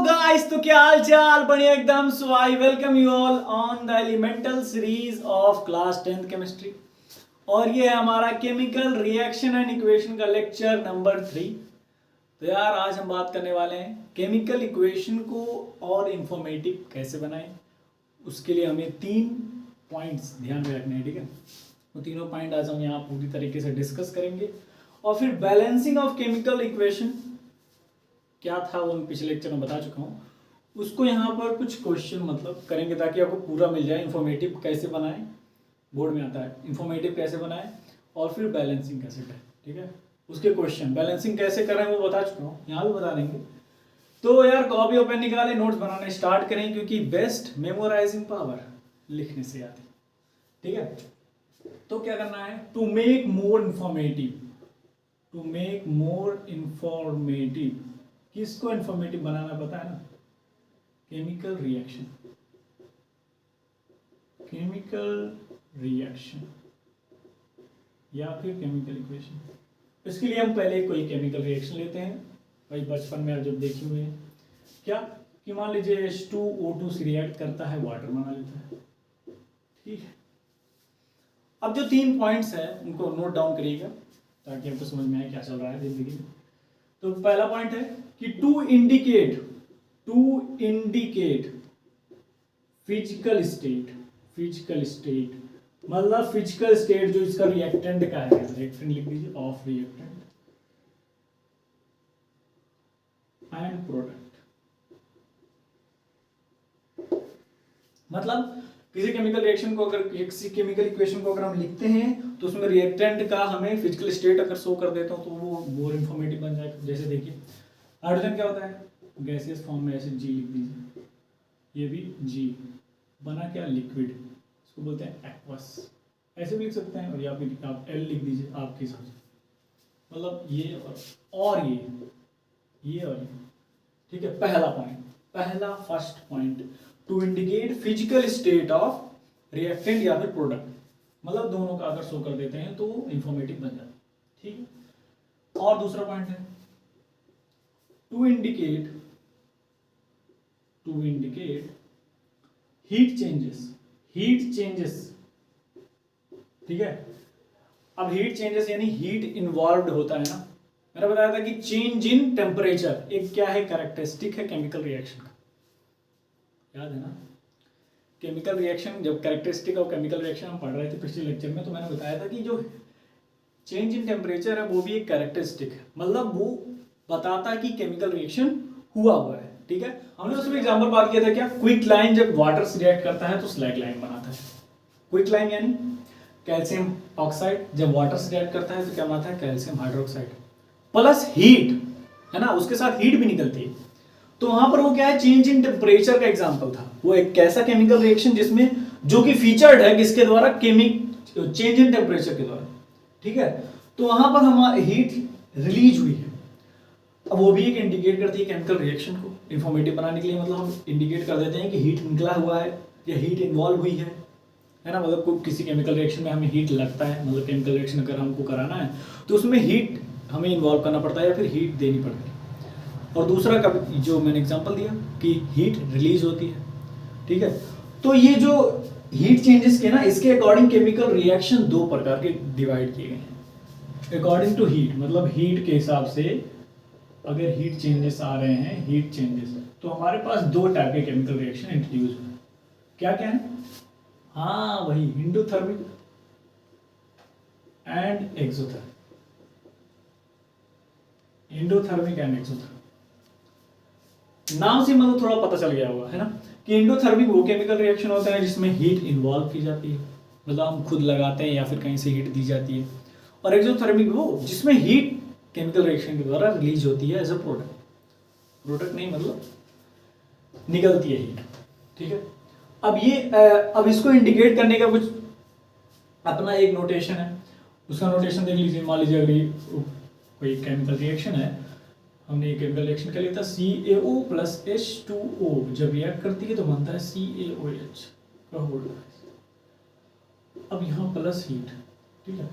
Guys, तो क्या हाल चाल? बढ़िया एकदम। So I welcome you all on the elemental series of class 10th chemistry. और ये है हमारा केमिकल रिएक्शन एंड इक्वेशन का लेक्चर नंबर 3। तो यार आज हम बात करने वाले हैं केमिकल इक्वेशन को और इंफॉर्मेटिव कैसे बनाएं। उसके लिए हमें 3 पॉइंट्स ध्यान में रखने हैं, ठीक है। वो तीनों पॉइंट आज हम यहाँ पूरी तरीके से डिस्कस करेंगे। और फिर बैलेंसिंग ऑफ केमिकल इक्वेशन क्या था वो मैं पिछले लेक्चर में बता चुका हूँ। उसको यहाँ पर कुछ क्वेश्चन मतलब करेंगे ताकि आपको पूरा मिल जाए। इंफॉर्मेटिव कैसे बनाएं, बोर्ड में आता है इंफॉर्मेटिव कैसे बनाएं, और फिर बैलेंसिंग कैसे करें, ठीक है। उसके क्वेश्चन बैलेंसिंग कैसे करें वो बता चुका हूँ, यहाँ भी बता देंगे। तो यार कॉपी और पेन निकालें, नोट्स बनाने स्टार्ट करें, क्योंकि बेस्ट मेमोराइजिंग पावर लिखने से आती है, ठीक है। तो क्या करना है, टू मेक मोर इंफॉर्मेटिव, किसको इंफॉर्मेटिव बनाना पता है ना, केमिकल रिएक्शन या फिर केमिकल इक्वेशन। इसके लिए हम पहले कोई केमिकल रिएक्शन लेते हैं। भाई बचपन में आप जब देखे हुए हैं क्या कि मान लीजिए H2O2 से रिएक्ट करता है, वाटर बना लेता है, ठीक है। अब जो 3 पॉइंट्स हैं उनको नोट डाउन करिएगा ताकि आपको समझ में आए क्या चल रहा है जिंदगी में। तो पहला पॉइंट है कि टू इंडिकेट फिजिकल स्टेट मतलब फिजिकल स्टेट जो इसका रिएक्टेंट का है, रिएक्टेंट लिख दीजिए, ऑफ रिएक्टेंट एंड प्रोडक्ट। मतलब किसी केमिकल रिएक्शन को अगर किसी केमिकल इक्वेशन को अगर हम लिखते हैं तो उसमें रिएक्टेंट का हमें फिजिकल स्टेट अगर शो कर देता हूं तो वो मोर इंफॉर्मेटिव बन जाएगा। जैसे देखिए हाइड्रोजन क्या होता है, गैसियस फॉर्म में ऐसे जी लिख दीजिए, ये भी जी बना क्या, लिक्विड, इसको बोलते हैं एक्वस, ऐसे भी लिख सकते हैं। और या फिर आप एल लिख दीजिए आपके हिसाब से, मतलब ये और ये और ये, ठीक है। पहला first point two indicate physical state of reactant या फिर प्रोडक्ट, मतलब दोनों का अगर शो कर देते हैं तो इंफॉर्मेटिव बन जाता है, ठीक है। और दूसरा पॉइंट है टू इंडिकेट हीट चेंजेस, ठीक है। अब हीट चेंजेस यानी हीट इन्वॉल्व होता है ना। मैंने बताया था कि चेंज इन टेम्परेचर एक क्या है, कैरेक्टरिस्टिक है केमिकल रिएक्शन का, याद है ना। केमिकल रिएक्शन जब कैरेक्टरिस्टिक ऑफ केमिकल रिएक्शन हम पढ़ रहे थे पिछले लेक्चर में, तो मैंने बताया था कि जो चेंज इन टेम्परेचर है वो भी एक कैरेक्टरिस्टिक है, मतलब वो बताता है कि केमिकल रिएक्शन हुआ है, ठीक है। हमने उसमें एग्जांपल बात किया था क्या, क्विक लाइन जब वाटर से रिएक्ट करता है तो स्लैग लाइन बनाता है। क्विक लाइन यानी कैल्शियम ऑक्साइड जब वाटर से रिएक्ट करता है तो क्या बनाता है, कैल्शियम हाइड्रोक्साइड, प्लस हीट है ना, उसके साथ हीट भी निकलती है। तो वहां पर वो क्या है, चेंज इन टेम्परेचर का एग्जांपल था। वो एक कैसा केमिकल रिएक्शन जिसमें जो कि फीचर्ड है किसके द्वारा, चेंज इन टेम्परेचर के द्वारा, ठीक है। तो वहां पर हमारी हीट रिलीज हुई है। अब वो भी एक इंडिकेट करती है केमिकल रिएक्शन को इंफॉर्मेटिव बनाने के लिए, मतलब हम इंडिकेट कर देते हैं कि हीट निकला हुआ है या हीट इन्वॉल्व हुई है ना। मतलब किसी केमिकल रिएक्शन में हमें हीट लगता है, मतलब केमिकल रिएक्शन अगर हमको कराना है तो उसमें हीट हमें इन्वॉल्व करना पड़ता है या फिर हीट देनी पड़ती है। और दूसरा का जो मैंने एग्जांपल दिया कि हीट रिलीज होती है, ठीक है। तो ये जो हीट चेंजेस के ना, इसके अकॉर्डिंग केमिकल रिएक्शन 2 प्रकार के डिवाइड किए गए हैं अकॉर्डिंग टू हीट, मतलब हीट के हिसाब से अगर हीट चेंजेस आ रहे हैं, हीट चेंजेस, तो हमारे पास 2 टाइप के केमिकल रिएक्शन इंट्रोड्यूस हुए। क्या क्या है, हाँ वही एंडोथर्मिक एंड एक्सोथर्मिक, नाम से मतलब थोड़ा पता चल गया होगा है ना कि एंडोथर्मिक वो केमिकल रिएक्शन होता है जिसमें हीट इन्वॉल्व की जाती है, मतलब हम खुद लगाते हैं या फिर कहीं से हीट दी जाती है। और एक्सोथर्मिक वो जिसमें हीट केमिकल रिएक्शन के द्वारा रिलीज होती है एज अ प्रोडक्ट नहीं, मतलब निकलती है हीट, ठीक है। अब इसको इंडिकेट करने का कुछ अपना एक नोटेशन है, उसका नोटेशन देख लीजिए। मान लीजिए अगर कोई केमिकल रिएक्शन है, हमने केमिकल रिएक्शन क्या लिया था, CaO प्लस H2O जब रिएक्ट करती है तो बनता है CaOH का होल। अब यहाँ प्लस हीट, ठीक है,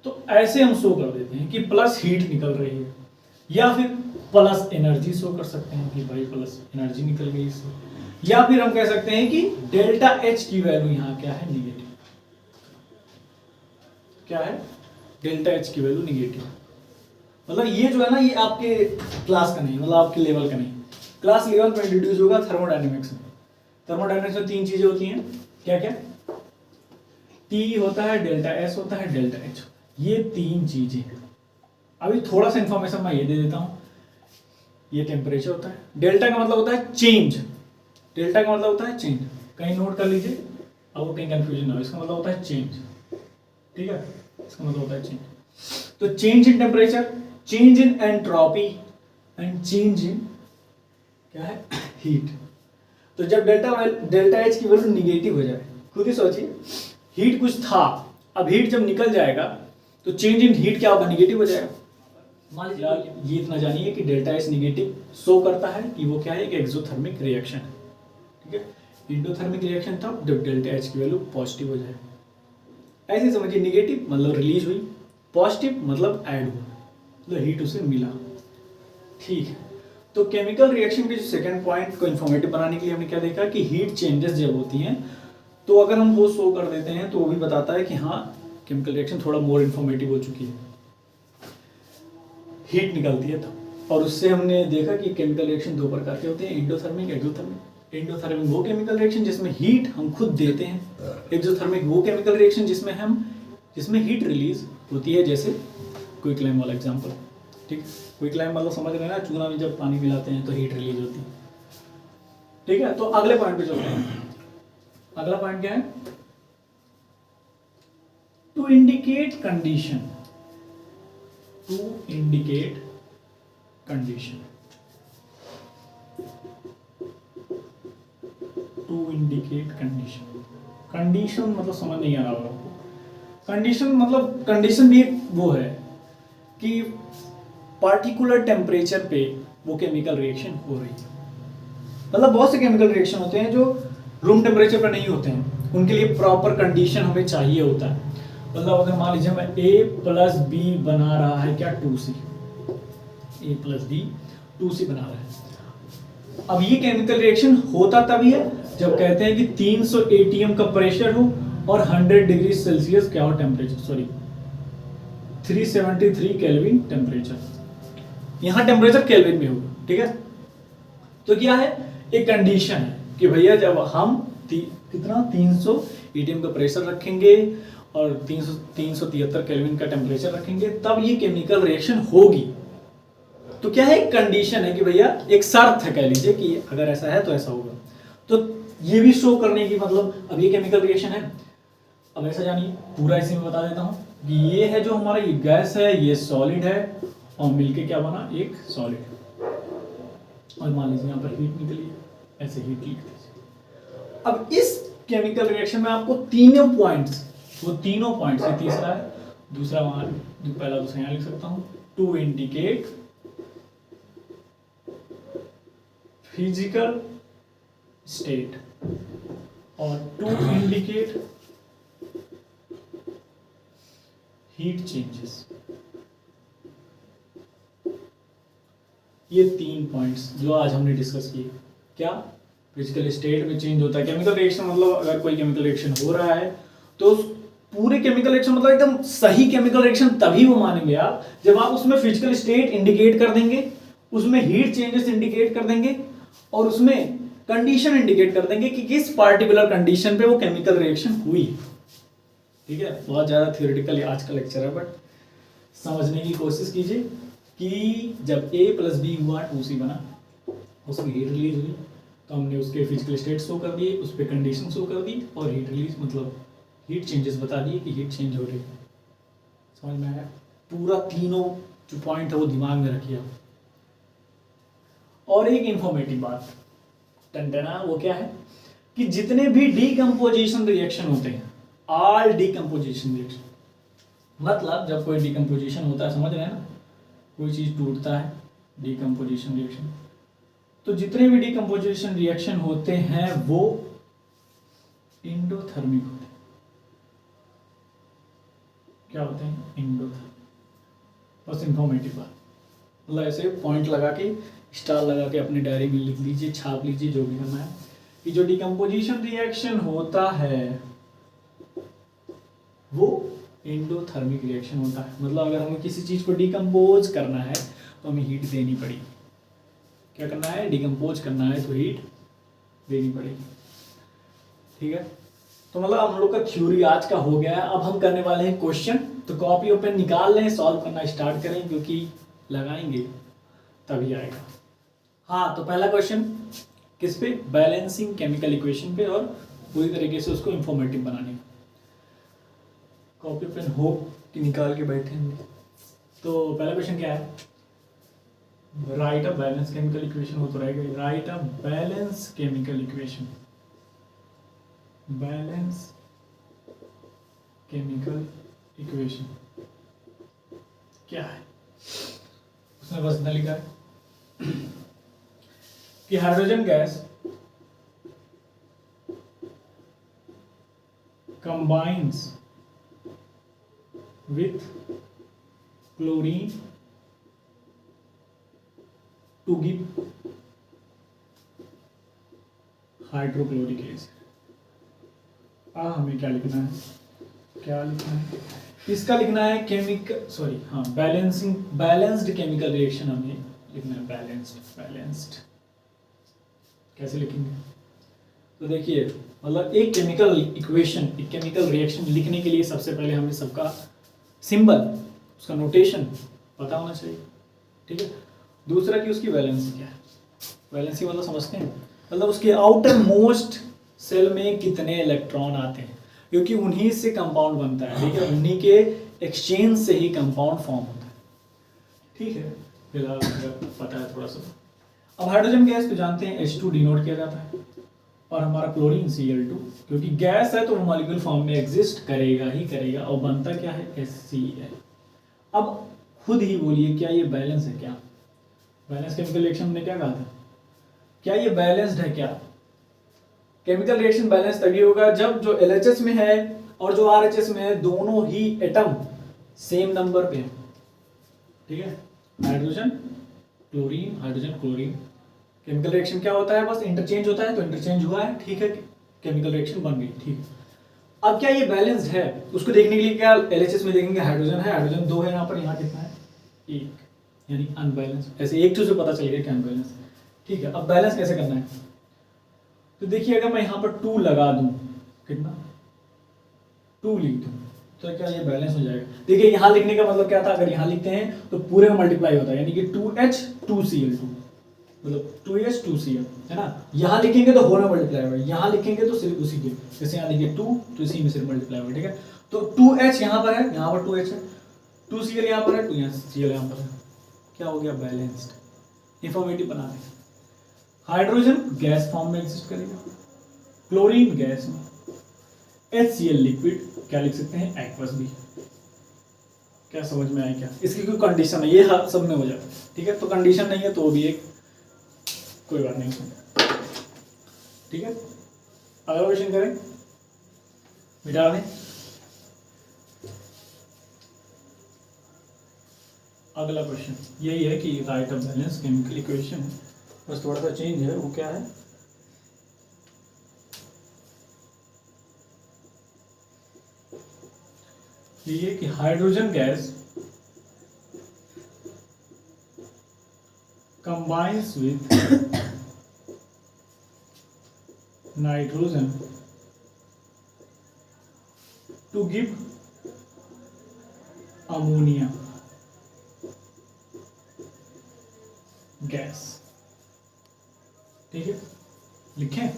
तो ऐसे हम शो कर देते हैं कि प्लस हीट निकल रही है, या फिर प्लस एनर्जी शो कर सकते हैं कि भाई प्लस एनर्जी निकल गई इससे, या फिर हम कह सकते हैं कि डेल्टा एच की वैल्यू यहाँ क्या है, निगेटिव। क्या है, डेल्टा एच की वैल्यू निगेटिव। मतलब ये जो है ना, ये आपके क्लास का नहीं, मतलब आपके लेवल का नहीं, क्लास लेवल पर इंट्रोड्यूस होगा थर्मोडायनेमिक्स में। थर्मोडायनेमिक्स में 3 चीजें होती हैं, क्या क्या, टी होता है, डेल्टा एस होता है, डेल्टा एच, ये 3 चीजें। अभी थोड़ा सा इंफॉर्मेशन मैं ये दे देता हूं, ये टेम्परेचर होता है, डेल्टा का मतलब होता है चेंज, डेल्टा का मतलब होता है चेंज, कहीं नोट कर लीजिए, अब कहीं कंफ्यूजन ना हो, इसका मतलब होता है चेंज, ठीक है, इसका मतलब होता है चेंज। तो change in temperature, change in entropy and change in क्या है, हीट। तो जब डेल्टा एच की वैल्यू निगेटिव हो जाए, खुद ही सोचिए, हीट कुछ था, अब हीट जब निकल जाएगा तो चेंज इन हीट क्या होगा, निगेटिव हो जाएगा। मान लीजिए ये इतना जानिए कि डेल्टा एच निगेटिव शो करता है कि वो क्या है, एक एक्सोथर्मिक रिएक्शन है, ठीक है। इंडोथर्मिक रिएक्शन तब जब डेल्टा एच की वैल्यू पॉजिटिव हो जाए। ऐसे समझिए, निगेटिव मतलब रिलीज हुई, पॉजिटिव मतलब ऐड हुआ, मतलब हीट उसे मिला, ठीक है। तो केमिकल रिएक्शन के जो सेकंड पॉइंट को इंफॉर्मेटिव बनाने के लिए हमने क्या देखा कि हीट चेंजेस जब होती हैं तो अगर हम वो शो कर देते हैं तो वो भी बताता है कि हाँ केमिकल रिएक्शन थोड़ा मोर इंफॉर्मेटिव हो चुकी है, हीट निकलती है तब। और उससे हमने देखा कि केमिकल रिएक्शन 2 प्रकार के होते हैं, इंडोथर्मिक, एक्सोथर्मिक। इंडोथर्मिक वो केमिकल रिएक्शन जिसमें हीट हम खुद देते हैं, एक्सोथर्मिक वो केमिकल रिएक्शन जिसमें हीट रिलीज होती है, जैसे क्विकलाइम वाला एग्जांपल, ठीक। क्विकलाइम मतलब समझ रहे हैं ना, चूना में जब पानी मिलाते हैं तो हीट रिलीज होती है, ठीक है। तो अगले पॉइंट पे चलते हैं। अगला पॉइंट क्या है, to indicate condition, to indicate condition, to indicate condition. Condition मतलब समझ नहीं आ रहा होगा आपको। कंडीशन मतलब, कंडीशन भी एक वो है कि पार्टिकुलर टेम्परेचर पे वो केमिकल रिएक्शन हो रही है। मतलब बहुत से केमिकल रिएक्शन होते हैं जो रूम टेम्परेचर पर नहीं होते हैं, उनके लिए प्रॉपर कंडीशन हमें चाहिए होता है। मतलब अगर मान लीजिए मैं A प्लस बी बना रहा है क्या, 2C, A plus B 2C बना रहा है। अब ये केमिकल रिएक्शन होता तभी है जब कहते हैं कि 300 atm का प्रेशर हो और 100 डिग्री सेल्सियस क्या हो टेम्परेचर, सॉरी 373 केल्विन टेम्परेचर, यहां टेम्परेचर केल्विन में होगा, ठीक है। तो क्या है, एक कंडीशन है कि भैया जब हम कितना 300 atm का प्रेशर रखेंगे और 373 केल्विन का टेम्परेचर रखेंगे तब ये केमिकल रिएक्शन होगी। तो क्या है, एक कंडीशन है कि भैया एक शर्त है, कह लीजिए कि अगर ऐसा है तो ऐसा होगा। तो ये भी शो करने की, मतलब अब ये केमिकल रिएक्शन है, अब ऐसा जानिए पूरा इसी में बता देता हूं कि ये है जो हमारा ये गैस है, ये सॉलिड है और मिलके क्या बना, एक सॉलिड। और मान लीजिए यहाँ पर हीट निकली है, ऐसे हीट लिख दीजिए। अब इस केमिकल रिएक्शन में आपको तीनों पॉइंट्स, वो तीनों पॉइंट्स, ये तीसरा है, दूसरा वहां, पहला दूसरा यहाँ लिख सकता हूं, टू इंडिकेट फिजिकल स्टेट और टू इंडिकेट हीट चेंजेस। ये 3 पॉइंट्स जो आज हमने डिस्कस किए। क्या, फिजिकल स्टेट में चेंज होता है केमिकल रिएक्शन, मतलब अगर कोई केमिकल रिएक्शन हो रहा है तो पूरे केमिकल रिएक्शन, मतलब एकदम सही केमिकल रिएक्शन तभी वो मानेंगे आप जब आप उसमें फिजिकल स्टेट इंडिकेट कर देंगे, उसमें हीट चेंजेस इंडिकेट कर देंगे और उसमें कंडीशन इंडिकेट कर देंगे कि किस पार्टिकुलर कंडीशन पे वो केमिकल रिएक्शन हुई। ठीक है, बहुत ज्यादा थियोरेटिकल आज का लेक्चर है, बट समझने की कोशिश कीजिए कि जब A प्लस बी हुआ 2C बना, उसकी हीट रिलीज हुई तो हमने उसके फिजिकल स्टेट शो कर दिए, उस पर कंडीशन शो कर दी और हीट रिलीज मतलब हीट चेंजेस बता दिए कि हीट चेंज हो रही है। समझ में आया? पूरा तीनों जो पॉइंट है वो दिमाग में रखिए आप। और एक इंफॉर्मेटिव बात टनटना, वो क्या है कि जितने भी डीकंपोजिशन रिएक्शन होते हैं, ऑल डीकंपोजिशन रिएक्शन, मतलब जब कोई डीकंपोजिशन होता है, समझ रहे हैं ना, कोई चीज टूटता है, डीकंपोजिशन रिएक्शन, तो जितने भी डीकंपोजिशन रिएक्शन होते हैं वो इंडोथर्मिक होते हैं। क्या होते हैं? इंडोथर्मिक। बस इंफॉर्मेटिव बात, मतलब ऐसे पॉइंट लगा के स्टार लगा के अपनी डायरी में लिख लीजिए, छाप लीजिए, जो भी करना है कि जो डिकम्पोजिशन रिएक्शन होता है वो एंडोथर्मिक रिएक्शन होता है। मतलब अगर हमें किसी चीज़ को डिकम्पोज करना है तो हमें हीट देनी पड़ेगी। क्या करना है? डिकम्पोज करना है तो हीट देनी पड़ेगी। ठीक है, तो मतलब हम लोग का थ्योरी आज का हो गया है। अब हम करने वाले हैं क्वेश्चन। तो कॉपी ओपन निकाल लें, सॉल्व करना स्टार्ट करें, क्योंकि लगाएंगे तभी आएगा। हाँ, तो पहला क्वेश्चन किस पे? बैलेंसिंग केमिकल इक्वेशन पे, और पूरी तरीके से उसको इंफॉर्मेटिव बनाने। कॉपी पेन हो कि निकाल के बैठे हैं। तो पहला क्वेश्चन क्या है? Right a balance chemical equation हो तो रहेगा, right a balance chemical equation, balance chemical equation क्या है? उसने बस इतना लिखा है कि hydrogen gas combines with chlorine to give hydrochloric acid. हमें क्या लिखना है? क्या लिखना है? इसका लिखना है बैलेंस्ड केमिकल रिएक्शन हमें लिखना है। बैलेंस्ड कैसे लिखेंगे? तो देखिए, मतलब एक केमिकल इक्वेशन, एक केमिकल रिएक्शन लिखने के लिए सबसे पहले हमें सबका सिंबल, उसका नोटेशन पता होना चाहिए। ठीक है, दूसरा कि उसकी वैलेंसी क्या है। वैलेंसी मतलब समझते हैं, मतलब उसके आउटर मोस्ट सेल में कितने इलेक्ट्रॉन आते हैं, क्योंकि उन्हीं से कंपाउंड बनता है। ठीक है, उन्हीं के एक्सचेंज से ही कंपाउंड फॉर्म होता है। ठीक है, फिलहाल पता है थोड़ा सा। अब हाइड्रोजन गैस तो जानते हैं H2 डिनोट किया जाता है, और हमारा क्लोरीन Cl2, क्योंकि गैस है तो वो मॉलिक्यूल फॉर्म में एग्जिस्ट करेगा ही करेगा, और बनता क्या है? HCl। अब खुद ही बोलिए, क्या ये बैलेंस है? क्या बैलेंस केमिकल रिएक्शन में क्या कहा था? क्या ये बैलेंस्ड है? क्या केमिकल रिएक्शन बैलेंस तभी होगा जब जो LHS में है और जो RHS में है दोनों ही एटम सेम नंबर पे है। ठीक है, hydrogen chlorine, hydrogen chlorine, chemical reaction क्या होता है? बस इंटरचेंज होता है, तो इंटरचेंज हुआ है, ठीक है, केमिकल रिएक्शन बन गई। ठीक है, अब क्या ये बैलेंस्ड है? उसको देखने के लिए क्या LHS में देखेंगे, हाइड्रोजन है, हाइड्रोजन 2 है यहाँ पर, यहाँ कितना है? 1, यानी अनबैलेंस। ऐसे एक चीज से पता चल गया कि अनबैलेंस। ठीक है, अब बैलेंस कैसे करना है? तो देखिए, अगर मैं यहाँ पर 2 लगा दूं, कितना 2 लिख दूं, तो क्या ये बैलेंस हो जाएगा? देखिए, यहाँ लिखने का मतलब क्या था? अगर यहाँ लिखते हैं तो पूरे में मल्टीप्लाई होता है, यानी कि 2H 2Cl2, मतलब 2H 2Cl, है ना। यहाँ लिखेंगे तो होल में मल्टीप्लाई होगा, यहाँ लिखेंगे तो सिर्फ उसी के, जैसे यहाँ लिखिए 2 तो इसी में सिर्फ मल्टीप्लाई होगा। ठीक है, तो 2H यहाँ पर है, यहाँ पर 2H है, 2Cl यहाँ पर है, 2 Cl यहाँ पर है। क्या हो गया? बैलेंस्ड। इंफॉर्मेटिव बना दें। हाइड्रोजन गैस फॉर्म में एग्जिस्ट करेगा, क्लोरीन गैस में, HCl लिक्विड, क्या लिख सकते हैं? एक्वस भी। क्या समझ में आया? क्या इसकी कोई कंडीशन है? ये सब में हो जाता है। ठीक है, तो कंडीशन नहीं है तो भी एक कोई बात नहीं। ठीक है, अगला क्वेश्चन करें, मिटा दें। अगला क्वेश्चन यही है कि right a balance chemical equation, बस थोड़ा सा चेंज है। वो क्या है? ये कि hydrogen gas combines with nitrogen to give ammonia gas. ठीक है, लिखें,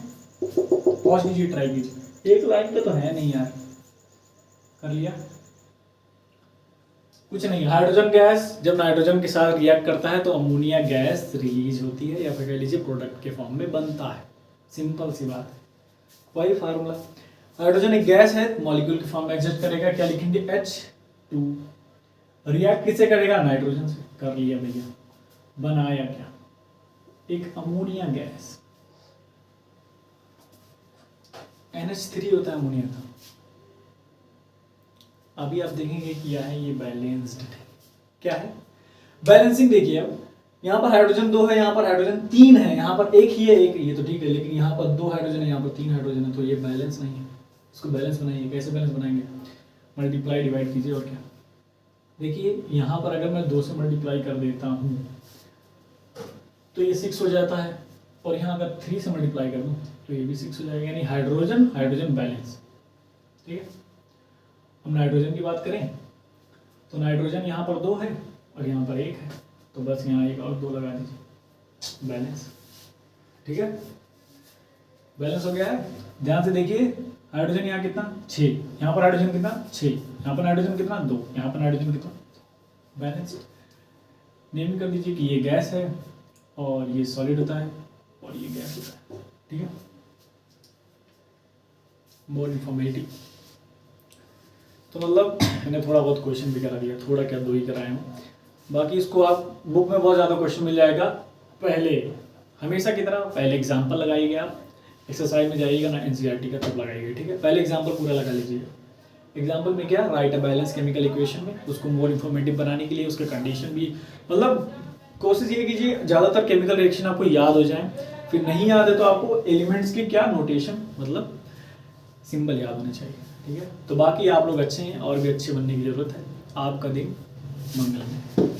पॉज कीजिए, ट्राई कीजिए। एक लाइन पे तो है नहीं यार, कर लिया? कुछ नहीं, हाइड्रोजन गैस जब नाइट्रोजन के साथ रिएक्ट करता है तो अमोनिया गैस रिलीज होती है, या फिर कह लीजिए प्रोडक्ट के फॉर्म में बनता है। सिंपल सी बात है, वही फार्मूला। हाइड्रोजन एक गैस है, मॉलिक्यूल के फॉर्म में एग्जिस्ट करेगा, क्या लिखेंगे? H2। रिएक्ट किससे करेगा? नाइट्रोजन से। कर लिया भैया, बनाया क्या? एक अमोनिया गैस। NH3 होता है अमोनिया का। अभी आप देखेंगे कि यह है, ये बैलेंस्ड है। क्या है? बैलेंसिंग देखिए, अब यहाँ पर हाइड्रोजन 2 है, यहाँ पर हाइड्रोजन 3 है, यहाँ पर एक ही है, एक ये तो ठीक है, लेकिन यहाँ पर 2 हाइड्रोजन है, यहाँ पर 3 हाइड्रोजन है, तो ये बैलेंस नहीं है। इसको बैलेंस बनाइए, कैसे बैलेंस बनाएंगे? मल्टीप्लाई डिवाइड कीजिए, और क्या। देखिए यहाँ पर अगर मैं 2 से मल्टीप्लाई कर देता हूँ तो ये 6 हो जाता है, और यहाँ अगर 3 से मल्टीप्लाई कर दूँ तो ये भी 6 हो जाएगा, यानी हाइड्रोजन हाइड्रोजन बैलेंस। ठीक है, हम नाइट्रोजन की बात करें तो नाइट्रोजन यहाँ पर 2 है और यहाँ पर 1 है, तो बस यहाँ 1 और 2 लगा दीजिए, बैलेंस। ठीक है, बैलेंस हो गया है। ध्यान से देखिए, हाइड्रोजन यहाँ कितना 6, यहाँ पर हाइड्रोजन कितना 6, यहाँ पर नाइट्रोजन कितना 2, यहाँ पर नाइट्रोजन कितना, बैलेंस। नेम कर दीजिए कि ये गैस है और ये सॉलिड होता है और ये गैस होता है। ठीक है, मोर इंफॉर्मेटिव। तो मतलब मैंने थोड़ा बहुत क्वेश्चन भी करा दिया, थोड़ा क्या 2 ही कराए हूँ, बाकी इसको आप बुक में बहुत ज़्यादा क्वेश्चन मिल जाएगा। पहले हमेशा की तरह पहले एग्जाम्पल लगाइएगा, आप एक्सरसाइज में जाइएगा ना एनसीईआरटी का, तब लगाइएगा। ठीक है, पहले एग्जाम्पल पूरा लगा लीजिएगा। एग्जाम्पल में क्या, right a balance chemical equation में, उसको मोर इन्फॉर्मेटिव बनाने के लिए उसका कंडीशन भी, मतलब कोशिश ये कीजिए ज़्यादातर केमिकल रिएक्शन आपको याद हो जाए। फिर नहीं याद है तो आपको एलिमेंट्स की क्या नोटेशन, मतलब सिंबल याद होने चाहिए। ठीक है, तो बाकी आप लोग अच्छे हैं और भी अच्छे बनने की ज़रूरत है। आपका दिन मंगलमय।